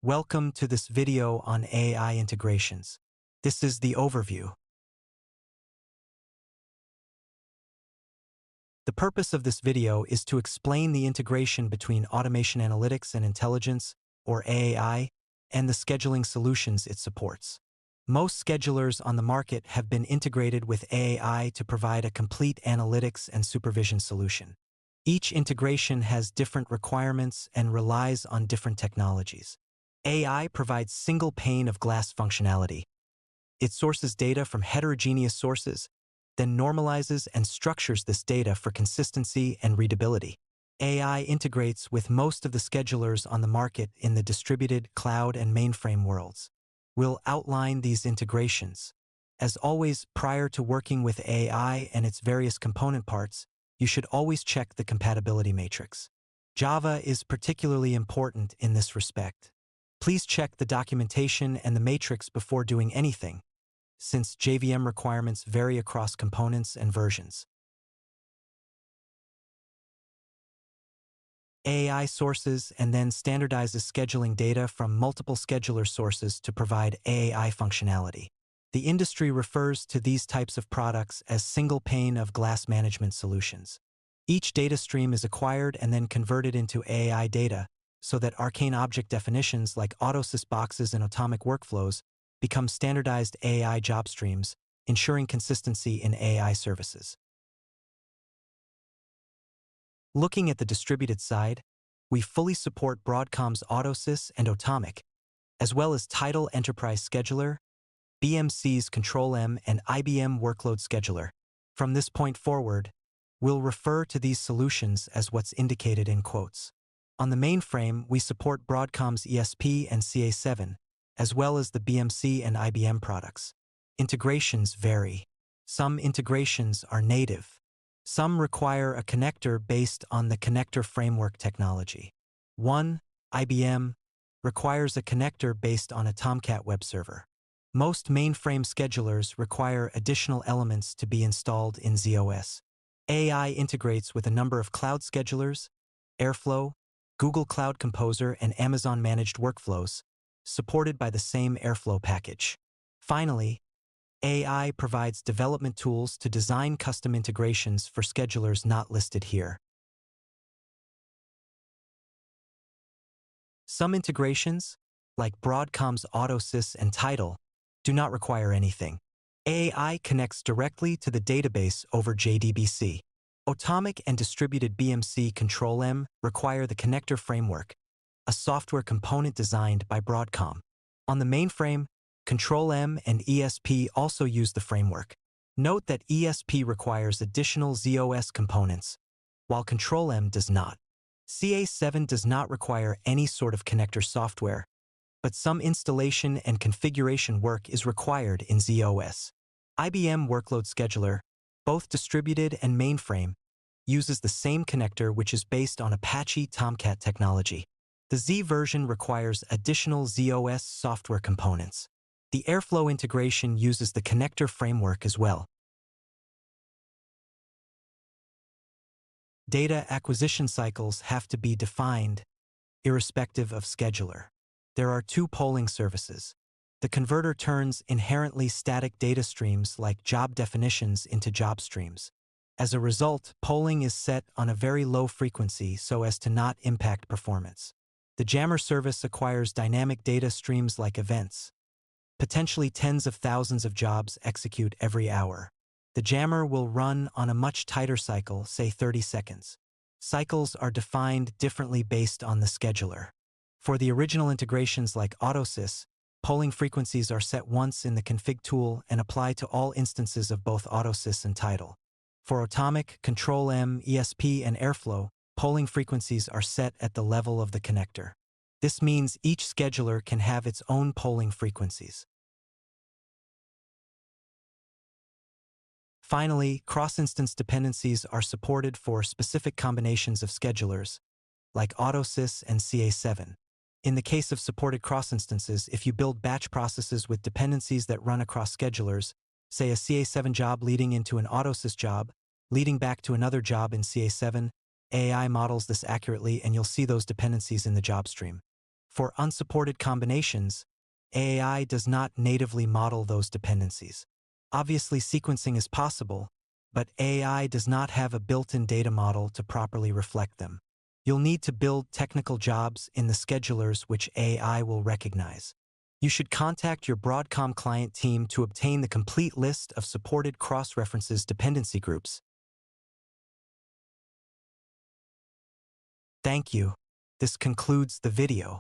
Welcome to this video on AAI integrations. This is the overview. The purpose of this video is to explain the integration between automation analytics and intelligence, or AAI, and the scheduling solutions it supports. Most schedulers on the market have been integrated with AAI to provide a complete analytics and supervision solution. Each integration has different requirements and relies on different technologies. AI provides single pane of glass functionality. It sources data from heterogeneous sources, then normalizes and structures this data for consistency and readability. AI integrates with most of the schedulers on the market in the distributed cloud and mainframe worlds. We'll outline these integrations. As always, prior to working with AI and its various component parts, you should always check the compatibility matrix. Java is particularly important in this respect. Please check the documentation and the matrix before doing anything, since JVM requirements vary across components and versions. AI sources and then standardizes scheduling data from multiple scheduler sources to provide AAI functionality. The industry refers to these types of products as single pane of glass management solutions. Each data stream is acquired and then converted into AAI data, so that arcane object definitions like autosys boxes and atomic workflows become standardized AI job streams, ensuring consistency in AI services. Looking at the distributed side, we fully support Broadcom's autosys and atomic, as well as Tidal Enterprise Scheduler, BMC's Control-M, and IBM Workload Scheduler. From this point forward, we'll refer to these solutions as what's indicated in quotes. On the mainframe, we support Broadcom's ESP and CA7, as well as the BMC and IBM products. Integrations vary. Some integrations are native. Some require a connector based on the connector framework technology. One, IBM, requires a connector based on a Tomcat web server. Most mainframe schedulers require additional elements to be installed in z/OS. AI integrates with a number of cloud schedulers, Airflow, Google Cloud Composer, and Amazon Managed Workflows, supported by the same Airflow package. Finally, AI provides development tools to design custom integrations for schedulers not listed here. Some integrations, like Broadcom's autosys and Tidal, do not require anything. AI connects directly to the database over JDBC. Atomic and distributed BMC Control-M require the connector framework, a software component designed by Broadcom. On the mainframe, Control-M and ESP also use the framework. Note that ESP requires additional z/OS components, while Control-M does not. CA7 does not require any sort of connector software, but some installation and configuration work is required in z/OS. IBM Workload Scheduler, both distributed and mainframe, uses the same connector, which is based on Apache Tomcat technology. The Z version requires additional z/OS software components. The Airflow integration uses the connector framework as well. Data acquisition cycles have to be defined, irrespective of scheduler. There are two polling services. The converter turns inherently static data streams like job definitions into job streams. As a result, polling is set on a very low frequency so as to not impact performance. The Jammer service acquires dynamic data streams like events. Potentially tens of thousands of jobs execute every hour. The Jammer will run on a much tighter cycle, say 30 seconds. Cycles are defined differently based on the scheduler. For the original integrations like autosys, polling frequencies are set once in the config tool and apply to all instances of both autosys and Tidal. For Atomic, Control-M, ESP, and Airflow, polling frequencies are set at the level of the connector. This means each scheduler can have its own polling frequencies. Finally, cross-instance dependencies are supported for specific combinations of schedulers, like autosys and CA7. In the case of supported cross-instances, if you build batch processes with dependencies that run across schedulers, say a CA7 job leading into an autosys job, leading back to another job in CA7, AI models this accurately and you'll see those dependencies in the job stream. For unsupported combinations, AAI does not natively model those dependencies. Obviously, sequencing is possible, but AAI does not have a built-in data model to properly reflect them. You'll need to build technical jobs in the schedulers which AI will recognize. You should contact your Broadcom client team to obtain the complete list of supported cross-references dependency groups. Thank you. This concludes the video.